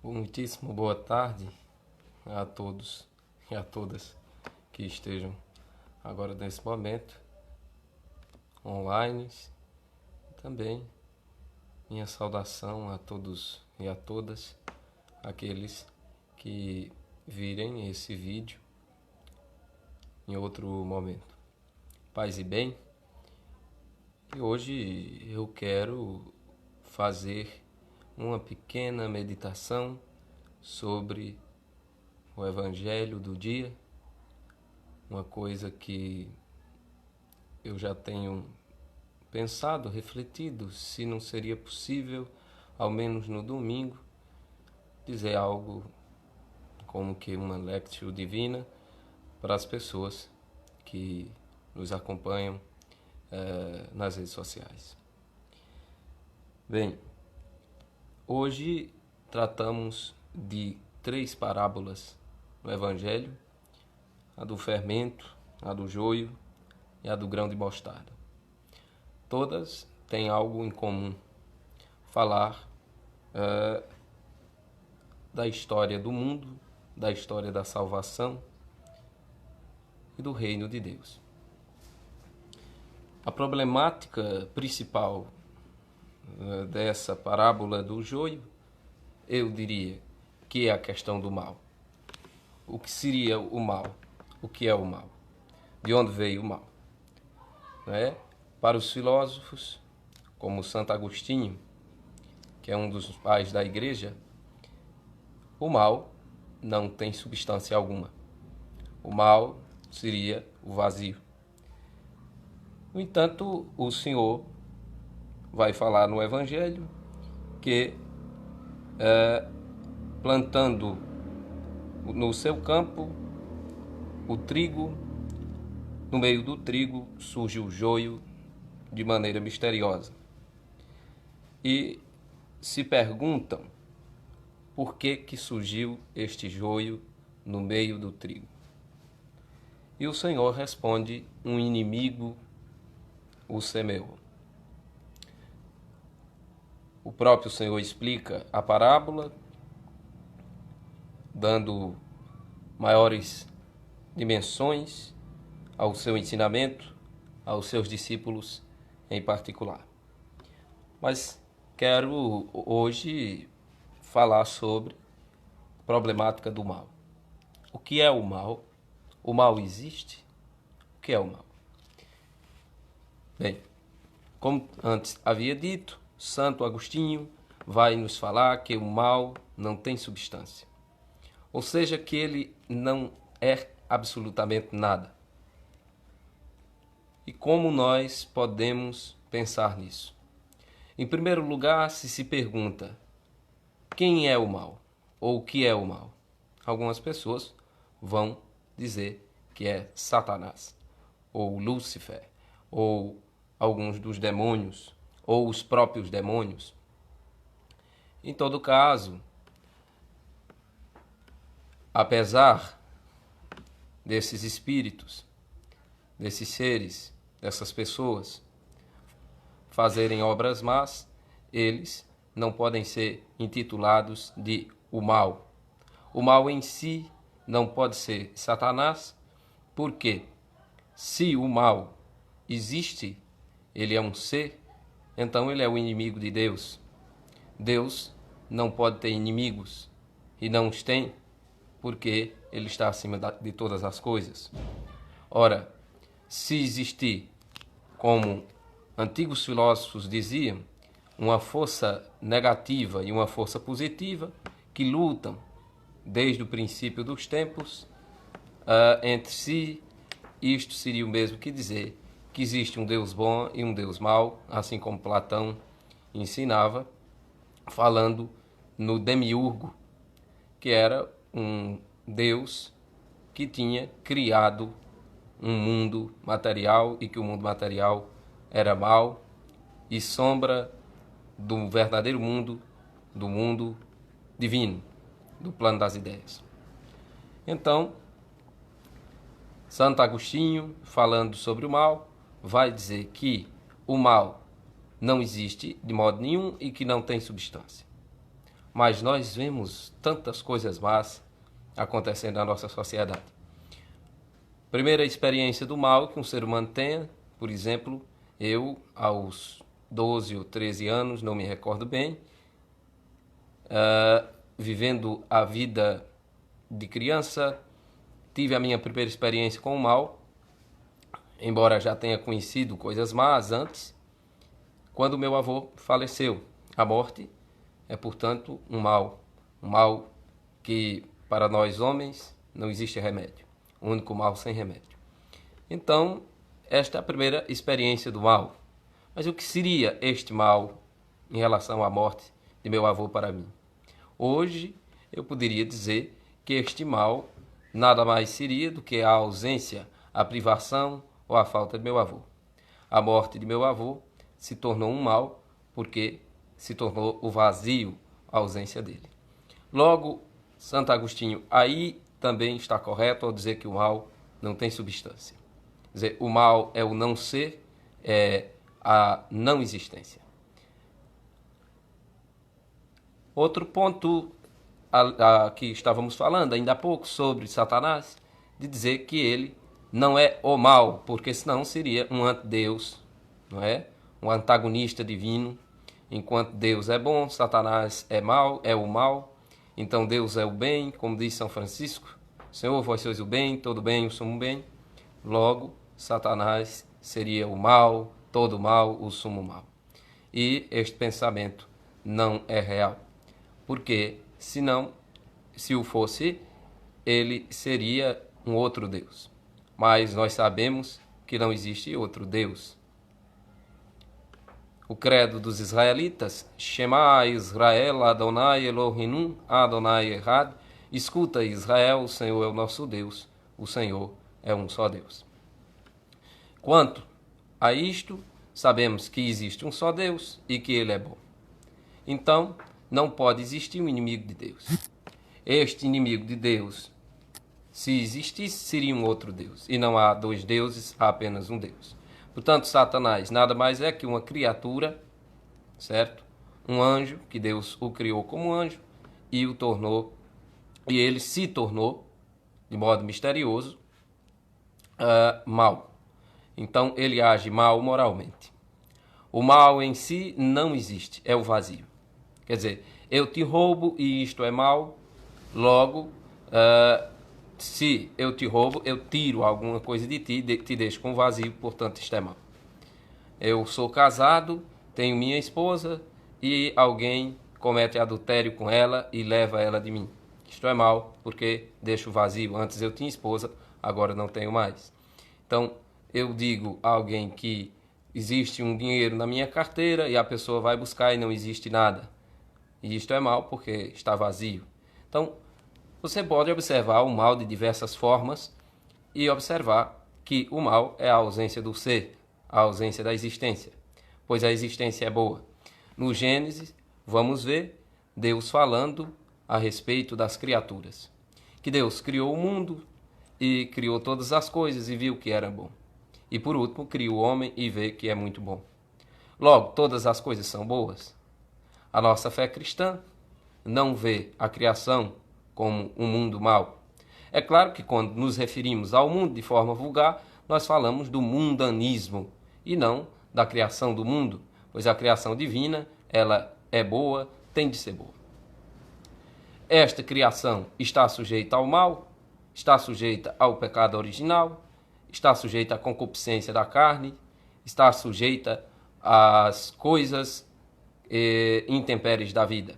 Muitíssimo boa tarde a todos e a todas que estejam agora nesse momento online. Também minha saudação a todos e a todas aqueles que virem esse vídeo em outro momento. Paz e bem. E hoje eu quero fazer uma pequena meditação sobre o Evangelho do dia, uma coisa que eu já tenho pensado, refletido, se não seria possível, ao menos no domingo, dizer algo como que uma lectio divina para as pessoas que nos acompanham nas redes sociais. Bem, hoje tratamos de 3 parábolas no Evangelho: a do fermento, a do joio e a do grão de mostarda. Todas têm algo em comum: falar da história do mundo, da história da salvação e do reino de Deus. A problemática principal dessa parábola do joio, eu diria que é a questão do mal. O que seria o mal? O que é o mal? De onde veio o mal? Para os filósofos, como Santo Agostinho, que é um dos pais da igreja, o mal não tem substância alguma. O mal seria o vazio. No entanto, o Senhor vai falar no Evangelho que plantando no seu campo o trigo, no meio do trigo surge o joio de maneira misteriosa. E se perguntam por que surgiu este joio no meio do trigo. E o Senhor responde: um inimigo o semeou. O próprio Senhor explica a parábola, dando maiores dimensões ao seu ensinamento, aos seus discípulos em particular. Mas quero hoje falar sobre a problemática do mal. O que é o mal? O mal existe? O que é o mal? Bem, como antes havia dito, Santo Agostinho vai nos falar que o mal não tem substância. Ou seja, que ele não é absolutamente nada. E como nós podemos pensar nisso? Em primeiro lugar, se pergunta: quem é o mal? Ou o que é o mal? Algumas pessoas vão dizer que é Satanás, ou Lúcifer, ou alguns dos demônios, ou os próprios demônios. Em todo caso, apesar desses espíritos, desses seres, dessas pessoas fazerem obras más, eles não podem ser intitulados de o mal. O mal em si não pode ser Satanás, porque se o mal existe, ele é um ser, então ele é o inimigo de Deus. Deus não pode ter inimigos, e não os tem, porque ele está acima de todas as coisas. Ora, se existir, como antigos filósofos diziam, uma força negativa e uma força positiva que lutam desde o princípio dos tempos entre si, isto seria o mesmo que dizer que existe um Deus bom e um Deus mau, assim como Platão ensinava, falando no Demiurgo, que era um Deus que tinha criado um mundo material e que o mundo material era mau e sombra do verdadeiro mundo, do mundo divino, do plano das ideias. Então, Santo Agostinho, falando sobre o mal, vai dizer que o mal não existe de modo nenhum e que não tem substância. mas nós vemos tantas coisas más acontecendo na nossa sociedade. Primeira experiência do mal que um ser humano tenha, por exemplo, eu, aos 12 ou 13 anos, não me recordo bem, vivendo a vida de criança, tive a minha primeira experiência com o mal, embora já tenha conhecido coisas más antes, quando meu avô faleceu. A morte é, portanto, um mal que para nós homens não existe remédio, o único mal sem remédio. Então, esta é a primeira experiência do mal. Mas o que seria este mal em relação à morte de meu avô para mim? Hoje, eu poderia dizer que este mal nada mais seria do que a ausência, a privação ou a falta de meu avô. A morte de meu avô se tornou um mal porque se tornou o vazio, a ausência dele. Logo, Santo Agostinho aí também está correto ao dizer que o mal não tem substância. Quer dizer, o mal é o não ser, é a não existência. Outro ponto que estávamos falando ainda há pouco sobre Satanás, de dizer que ele não é o mal, porque senão seria um antideus, não é? Um antagonista divino. Enquanto Deus é bom, Satanás é mal, é o mal. Então Deus é o bem, como diz São Francisco: Senhor, vós sois o bem, todo bem, eu sou um bem. Logo, Satanás seria o mal, todo mal, o sumo mal. E este pensamento não é real, porque senão, se o fosse, ele seria um outro Deus. Mas nós sabemos que não existe outro Deus. O credo dos israelitas, Shema Israel, Adonai Elohim, Adonai Echad, escuta Israel, o Senhor é o nosso Deus, o Senhor é um só Deus. Quanto a isto, sabemos que existe um só Deus e que ele é bom. Então, não pode existir um inimigo de Deus. Este inimigo de Deus, se existisse, seria um outro Deus. E não há dois deuses, há apenas um Deus. Portanto, Satanás nada mais é que uma criatura, certo? Um anjo, que Deus o criou como anjo e o tornou, e ele se tornou, de modo misterioso, mal. Então, ele age mal moralmente. O mal em si não existe, é o vazio. Quer dizer, eu te roubo e isto é mal, logo, se eu te roubo, eu tiro alguma coisa de ti, te deixo com vazio, portanto isto é mal. Eu sou casado, tenho minha esposa e alguém comete adultério com ela e leva ela de mim. Isto é mal, porque deixo vazio. Antes eu tinha esposa, agora não tenho mais. Então, eu digo a alguém que existe um dinheiro na minha carteira e a pessoa vai buscar e não existe nada. E isto é mal porque está vazio. Então, você pode observar o mal de diversas formas e observar que o mal é a ausência do ser, a ausência da existência, pois a existência é boa. No Gênesis, vamos ver Deus falando a respeito das criaturas. Que Deus criou o mundo e criou todas as coisas e viu que era bom. E por último, criou o homem e vê que é muito bom. Logo, todas as coisas são boas. A nossa fé cristã não vê a criação como um mundo mau. É claro que quando nos referimos ao mundo de forma vulgar, nós falamos do mundanismo e não da criação do mundo, pois a criação divina, ela é boa, tem de ser boa. Esta criação está sujeita ao mal, está sujeita ao pecado original, está sujeita à concupiscência da carne, está sujeita às coisas intempéries da vida.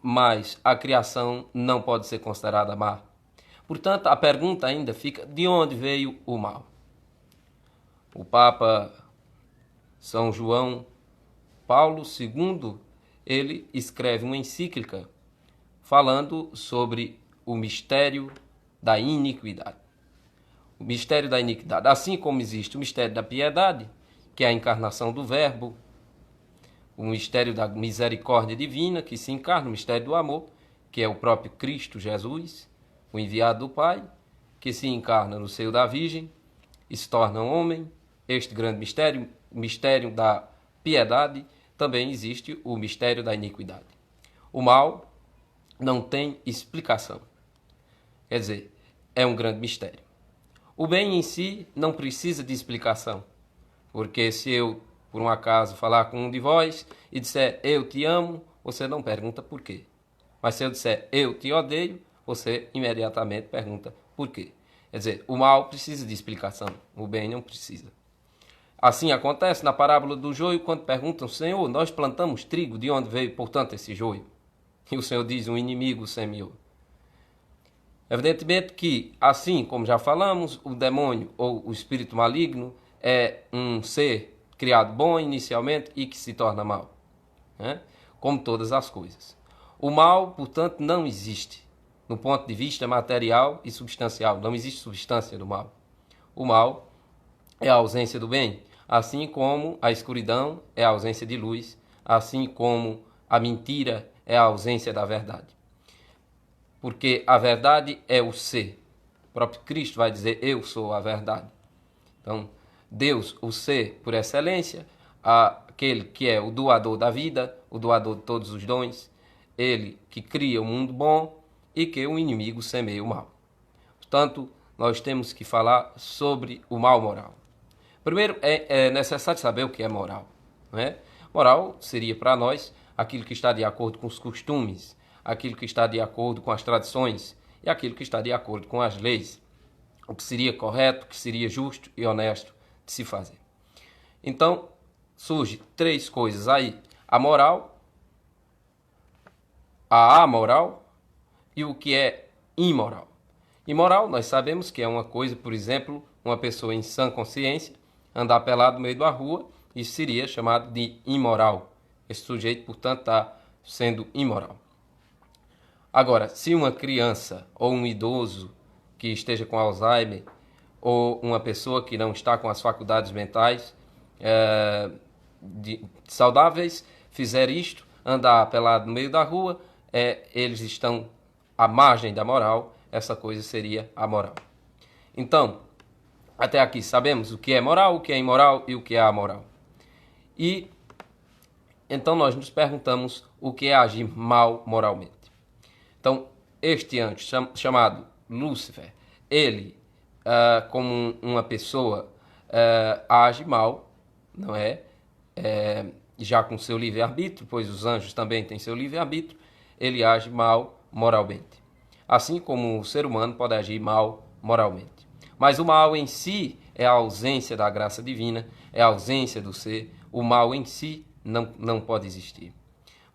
Mas a criação não pode ser considerada má. Portanto, a pergunta ainda fica: de onde veio o mal? O Papa São João Paulo II, ele escreve uma encíclica falando sobre o mistério da iniquidade. O mistério da iniquidade. Assim como existe o mistério da piedade, que é a encarnação do Verbo, o mistério da misericórdia divina, que se encarna, o mistério do amor, que é o próprio Cristo Jesus, o enviado do Pai, que se encarna no seio da Virgem e se torna um homem. Este grande mistério, o mistério da piedade, também existe o mistério da iniquidade. O mal não tem explicação. Quer dizer, é um grande mistério. O bem em si não precisa de explicação. Porque se eu, por um acaso, falar com um de vós e disser eu te amo, você não pergunta por quê. Mas se eu disser eu te odeio, você imediatamente pergunta por quê. Quer dizer, o mal precisa de explicação, o bem não precisa. Assim acontece na parábola do joio, quando perguntam, Senhor, nós plantamos trigo, de onde veio, portanto, esse joio? E o Senhor diz, um inimigo semeou. Evidentemente que, assim como já falamos, o demônio ou o espírito maligno é um ser criado bom inicialmente e que se torna mal, né? Como todas as coisas. O mal, portanto, não existe no ponto de vista material e substancial. Não existe substância do mal. O mal é a ausência do bem, assim como a escuridão é a ausência de luz, assim como a mentira é a ausência da verdade. Porque a verdade é o ser. O próprio Cristo vai dizer, eu sou a verdade. Então, Deus, o ser por excelência, aquele que é o doador da vida, o doador de todos os dons, ele que cria o mundo bom e que o inimigo semeia o mal. Portanto, nós temos que falar sobre o mal moral. Primeiro, é necessário saber o que é moral, não é? Moral seria para nós aquilo que está de acordo com os costumes, aquilo que está de acordo com as tradições e aquilo que está de acordo com as leis. O que seria correto, o que seria justo e honesto de se fazer. Então, surge três coisas aí. A moral, a amoral e o que é imoral. Imoral, nós sabemos que é uma coisa, por exemplo, uma pessoa em sã consciência andar pelado no meio da rua, isso seria chamado de imoral. Esse sujeito, portanto, está sendo imoral. Agora, se uma criança ou um idoso que esteja com Alzheimer ou uma pessoa que não está com as faculdades mentais saudáveis fizer isto, andar pelado no meio da rua, eles estão à margem da moral, essa coisa seria amoral. Então, até aqui sabemos o que é moral, o que é imoral e o que é amoral. E então nós nos perguntamos o que é agir mal moralmente. Então, este anjo chamado Lúcifer, ele, como uma pessoa, age mal, não é? Já com seu livre-arbítrio, pois os anjos também têm seu livre-arbítrio, ele age mal moralmente. Assim como o ser humano pode agir mal moralmente. Mas o mal em si é a ausência da graça divina, é a ausência do ser. O mal em si não pode existir.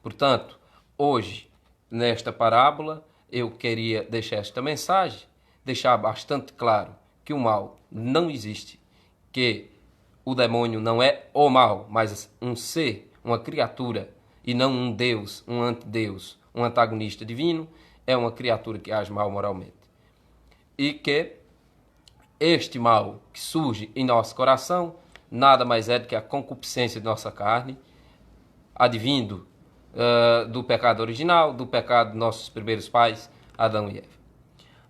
Portanto, hoje, nesta parábola, eu queria deixar esta mensagem, deixar bastante claro que o mal não existe, que o demônio não é o mal, mas um ser, uma criatura, e não um Deus, um antideus, um antagonista divino, é uma criatura que age mal moralmente. E que este mal que surge em nosso coração nada mais é do que a concupiscência de nossa carne, advindo do pecado original, do pecado de nossos primeiros pais, Adão e Eva.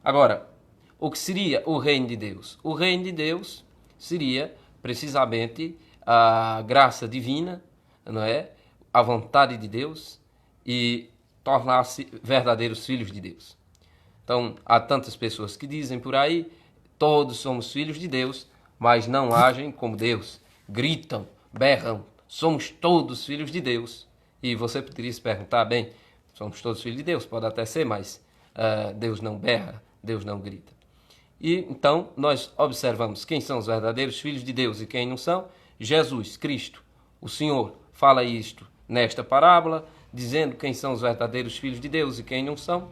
Agora, o que seria o reino de Deus? O reino de Deus seria precisamente a graça divina, não é? A vontade de Deus e tornar-se verdadeiros filhos de Deus. Então, há tantas pessoas que dizem por aí, todos somos filhos de Deus, mas não agem como Deus. Gritam, berram, somos todos filhos de Deus. E você poderia se perguntar, bem, somos todos filhos de Deus, pode até ser, mas Deus não berra, Deus não grita. E então nós observamos quem são os verdadeiros filhos de Deus e quem não são. Jesus Cristo, o Senhor, fala isto nesta parábola, dizendo quem são os verdadeiros filhos de Deus e quem não são,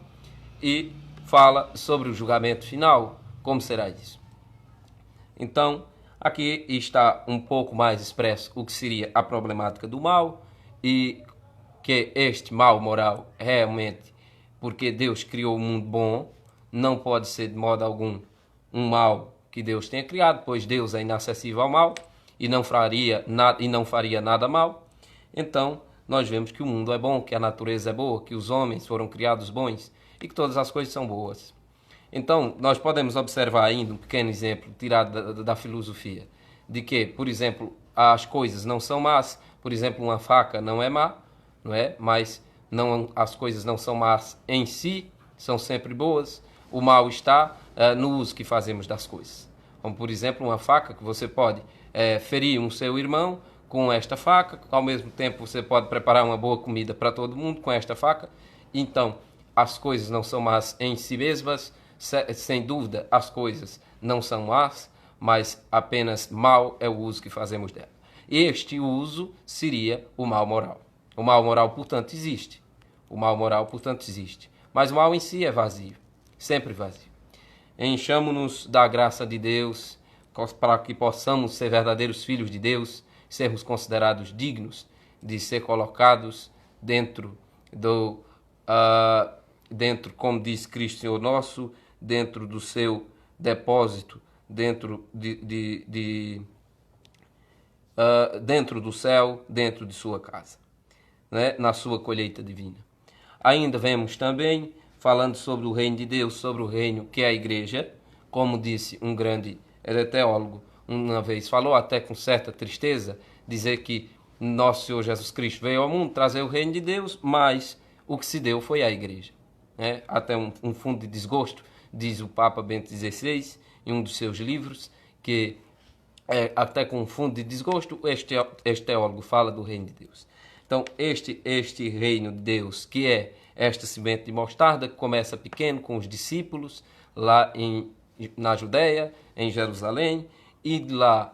e fala sobre o julgamento final, como será isso. Então, aqui está um pouco mais expresso o que seria a problemática do mal e que este mal moral realmente, porque Deus criou um mundo bom, não pode ser de modo algum um mal que Deus tenha criado, pois Deus é inacessível ao mal e não faria nada mal. Então, nós vemos que o mundo é bom, que a natureza é boa, que os homens foram criados bons e que todas as coisas são boas. Então, nós podemos observar ainda um pequeno exemplo tirado da filosofia, de que, por exemplo, as coisas não são más, por exemplo, uma faca não é má, não é? Mas as coisas não são más em si, são sempre boas. O mal está no uso que fazemos das coisas. Como, por exemplo, uma faca que você pode ferir um seu irmão com esta faca, ao mesmo tempo você pode preparar uma boa comida para todo mundo com esta faca. Então, as coisas não são más em si mesmas, sem dúvida as coisas não são más, mas apenas mal é o uso que fazemos dela. Este uso seria o mal moral. O mal moral, portanto, existe. O mal moral, portanto, existe. Mas o mal em si é vazio, sempre vazio. Enchamo-nos da graça de Deus para que possamos ser verdadeiros filhos de Deus, sermos considerados dignos de ser colocados dentro dentro, como diz Cristo Senhor nosso, dentro do seu depósito, dentro dentro do céu, dentro de sua casa, né? Na sua colheita divina. Ainda vemos também, falando sobre o reino de Deus, sobre o reino que é a igreja, como disse um grande teólogo, uma vez falou, até com certa tristeza, dizer que nosso Senhor Jesus Cristo veio ao mundo trazer o reino de Deus, mas o que se deu foi a igreja. Né? Até um fundo de desgosto, diz o Papa Bento XVI, em um dos seus livros, que até com um fundo de desgosto, este teólogo fala do reino de Deus. Então, este reino de Deus, que é esta semente de mostarda, que começa pequeno com os discípulos, lá na Judéia, em Jerusalém, e de lá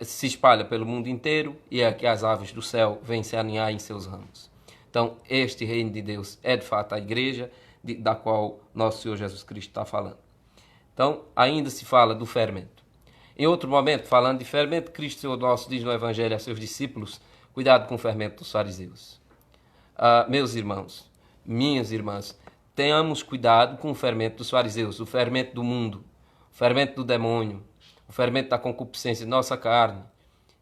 se espalha pelo mundo inteiro, e é que as aves do céu vêm se aninhar em seus ramos. Então, este reino de Deus é de fato a igreja, da qual nosso Senhor Jesus Cristo está falando. Então, ainda se fala do fermento. Em outro momento, falando de fermento, Cristo Senhor nosso diz no Evangelho a seus discípulos, cuidado com o fermento dos fariseus. Meus irmãos, minhas irmãs, tenhamos cuidado com o fermento dos fariseus, o fermento do mundo, o fermento do demônio, o fermento da concupiscência de nossa carne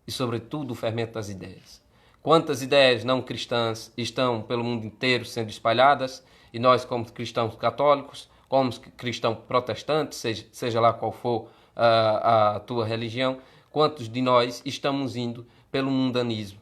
e, sobretudo, o fermento das ideias. Quantas ideias não cristãs estão pelo mundo inteiro sendo espalhadas e nós, como cristãos católicos, como cristãos protestantes, seja lá qual for a tua religião, quantos de nós estamos indo pelo mundanismo,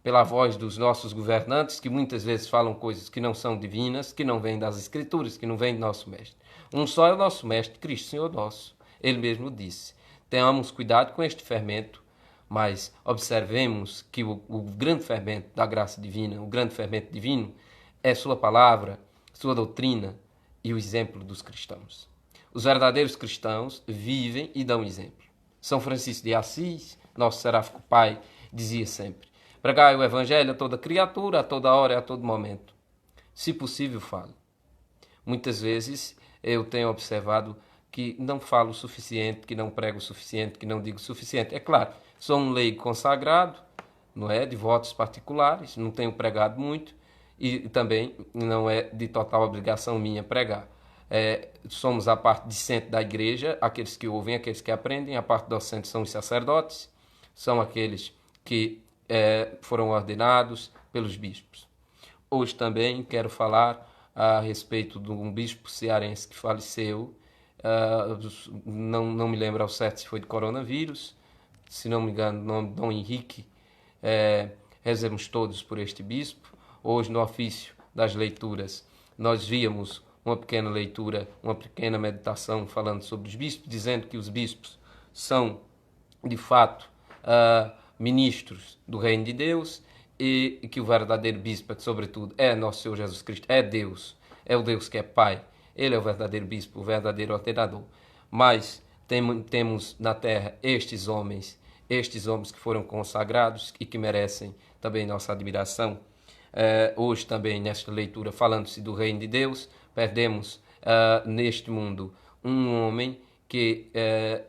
pela voz dos nossos governantes, que muitas vezes falam coisas que não são divinas, que não vêm das Escrituras, que não vêm do nosso Mestre. Um só é o nosso Mestre, Cristo Senhor nosso. Ele mesmo disse, tenhamos cuidado com este fermento, mas observemos que o grande fermento da graça divina, o grande fermento divino, é sua palavra, sua doutrina e o exemplo dos cristãos. Os verdadeiros cristãos vivem e dão exemplo. São Francisco de Assis, nosso seráfico pai, dizia sempre, pregai o evangelho a toda criatura, a toda hora e a todo momento. Se possível, fale. Muitas vezes eu tenho observado que não falo o suficiente, que não prego o suficiente, que não digo o suficiente. É claro, sou um leigo consagrado, não é, de votos particulares, não tenho pregado muito e também não é de total obrigação minha pregar. Somos a parte discente da igreja, aqueles que ouvem, aqueles que aprendem. A parte docente são os sacerdotes, são aqueles que foram ordenados pelos bispos. Hoje também quero falar a respeito de um bispo cearense que faleceu, não me lembro ao certo se foi de coronavírus, se não me engano, o nome Dom Henrique. Rezemos todos por este bispo. Hoje, no ofício das leituras, nós víamos uma pequena leitura, uma pequena meditação falando sobre os bispos, dizendo que os bispos são, de fato, ministros do reino de Deus e que o verdadeiro bispo, sobretudo, é nosso Senhor Jesus Cristo, é Deus, é o Deus que é Pai. Ele é o verdadeiro bispo, o verdadeiro ordenador. Mas temos na terra estes homens que foram consagrados e que merecem também nossa admiração. Hoje também, nesta leitura, falando-se do reino de Deus, perdemos neste mundo um homem que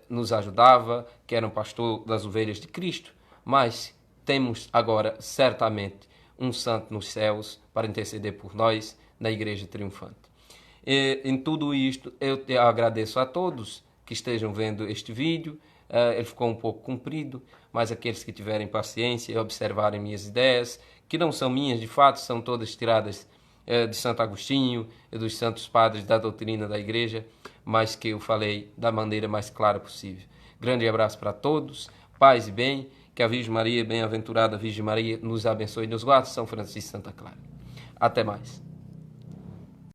nos ajudava, que era um pastor das ovelhas de Cristo, mas temos agora, certamente, um santo nos céus para interceder por nós na Igreja Triunfante. Em tudo isto, eu te agradeço a todos que estejam vendo este vídeo. Ele ficou um pouco comprido, mas aqueles que tiverem paciência e observarem minhas ideias, que não são minhas de fato, são todas tiradas de Santo Agostinho e dos santos padres da doutrina da Igreja, mas que eu falei da maneira mais clara possível. Grande abraço para todos, paz e bem, Que a Virgem Maria, bem-aventurada Virgem Maria, nos abençoe e nos guarde. São Francisco de Santa Clara. Até mais.